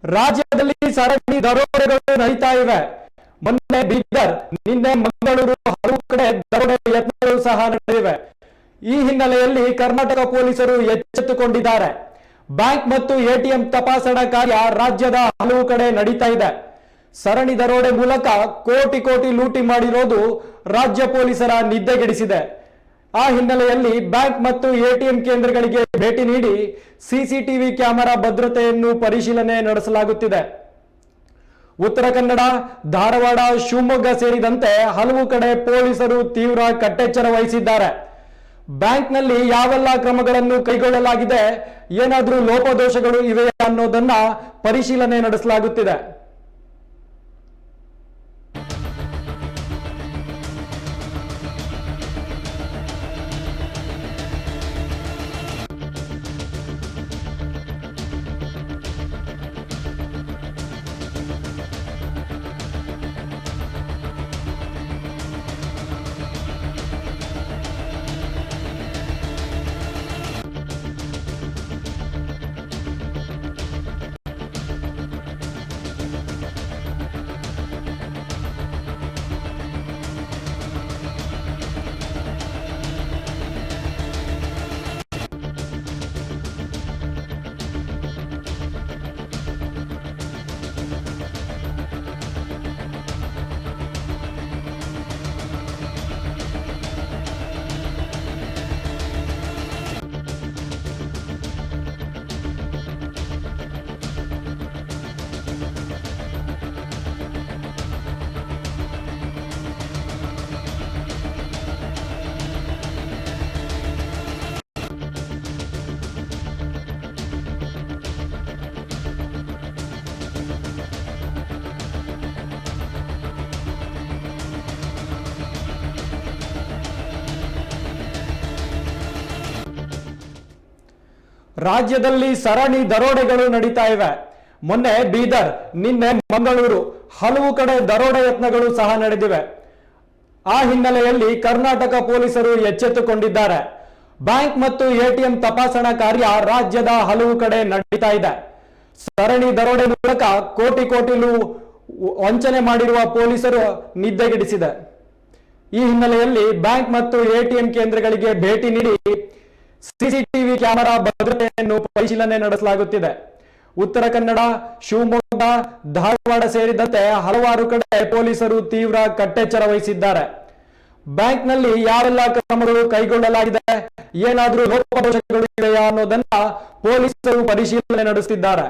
ರಾಜ್ಯದಲ್ಲಿ ಸರಣಿ ದರೋಡೆಗಳು ನಡೀತಾ ಇವೆ. ಮೊನ್ನೆ ಬೀದರ್, ನಿನ್ನೆ ಮಂಗಳೂರು, ಹಲವು ಕಡೆ ದರೋಡೆ ಯತ್ನಗಳು ಸಹ ನಡೆದಿವೆ. ಈ ಹಿನ್ನೆಲೆಯಲ್ಲಿ ಕರ್ನಾಟಕ ಪೊಲೀಸರು ಎಚ್ಚೆತ್ತುಕೊಂಡಿದ್ದಾರೆ. ಬ್ಯಾಂಕ್ ಮತ್ತು ಎಟಿಎಂ ತಪಾಸಣಾ ಕಾರ್ಯ ರಾಜ್ಯದ ಹಲವು ಕಡೆ ನಡೀತಾ ಇದೆ. ಸರಣಿ ದರೋಡೆ ಮೂಲಕ ಕೋಟಿ ಕೋಟಿ ಲೂಟಿ ಮಾಡಿರೋದು ರಾಜ್ಯ ಪೊಲೀಸರ ನಿದ್ದೆಗೆಡಿಸಿದೆ. ಆ ಹಿನ್ನೆಲೆಯಲ್ಲಿ ಬ್ಯಾಂಕ್ ಮತ್ತು ಎಟಿಎಂ ಕೇಂದ್ರಗಳಿಗೆ ಭೇಟಿ ನೀಡಿ ಸಿಸಿಟಿವಿ ಕ್ಯಾಮೆರಾ ಭದ್ರತೆಯನ್ನು ಪರಿಶೀಲನೆ ನಡೆಸಲಾಗುತ್ತಿದೆ. ಉತ್ತರ ಕನ್ನಡ, ಧಾರವಾಡ, ಶಿವಮೊಗ್ಗ ಸೇರಿದಂತೆ ಹಲವು ಕಡೆ ಪೊಲೀಸರು ತೀವ್ರ ಕಟ್ಟೆಚ್ಚರ ವಹಿಸಿದ್ದಾರೆ. ಬ್ಯಾಂಕ್ನಲ್ಲಿ ಯಾವೆಲ್ಲ ಕ್ರಮಗಳನ್ನು ಕೈಗೊಳ್ಳಲಾಗಿದೆ, ಏನಾದರೂ ಲೋಪದೋಷಗಳು ಇವೆ ಅನ್ನೋದನ್ನ ಪರಿಶೀಲನೆ ನಡೆಸಲಾಗುತ್ತಿದೆ. ರಾಜ್ಯದಲ್ಲಿ ಸರಣಿ ದರೋಡೆಗಳು ನಡೀತಾ ಇವೆ. ಮೊನ್ನೆ ಬೀದರ್, ನಿನ್ನೆ ಮಂಗಳೂರು, ಹಲವು ಕಡೆ ದರೋಡೆ ಯತ್ನಗಳು ಸಹ ನಡೆದಿವೆ. ಆ ಹಿನ್ನೆಲೆಯಲ್ಲಿ ಕರ್ನಾಟಕ ಪೊಲೀಸರು ಎಚ್ಚೆತ್ತುಕೊಂಡಿದ್ದಾರೆ. ಬ್ಯಾಂಕ್ ಮತ್ತು ಎಟಿಎಂ ತಪಾಸಣಾ ಕಾರ್ಯ ರಾಜ್ಯದ ಹಲವು ಕಡೆ ನಡೀತಾ ಇದೆ. ಸರಣಿ ದರೋಡೆ ಮೂಲಕ ಕೋಟಿ ಕೋಟಿ ವಂಚನೆ ಮಾಡಿರುವ ಪೊಲೀಸರು ನಿದ್ದೆಗೆಡಿಸಿದೆ. ಈ ಹಿನ್ನೆಲೆಯಲ್ಲಿ ಬ್ಯಾಂಕ್ ಮತ್ತು ಎಟಿಎಂ ಕೇಂದ್ರಗಳಿಗೆ ಭೇಟಿ ನೀಡಿ ಸಿಸಿಟಿವಿ ಕ್ಯಾಮೆರಾ ಭದ್ರತೆಯನ್ನು ಪರಿಶೀಲನೆ ನಡೆಸಲಾಗುತ್ತಿದೆ. ಉತ್ತರ ಕನ್ನಡ, ಶಿವಮೊಗ್ಗ, ಧಾರವಾಡ ಸೇರಿದಂತೆ ಹಲವಾರು ಕಡೆ ಪೊಲೀಸರು ತೀವ್ರ ಕಟ್ಟೆಚ್ಚರ ವಹಿಸಿದ್ದಾರೆ. ಬ್ಯಾಂಕ್ನಲ್ಲಿ ಯಾವೆಲ್ಲ ಕ್ರಮಗಳು ಕೈಗೊಳ್ಳಲಾಗಿದೆ, ಏನಾದರೂ ಲೋಪದೋಷಗಳು ಇದೆಯಾ ಅನ್ನೋದನ್ನ ಪೊಲೀಸರು ಪರಿಶೀಲನೆ ನಡೆಸುತ್ತಿದ್ದಾರೆ.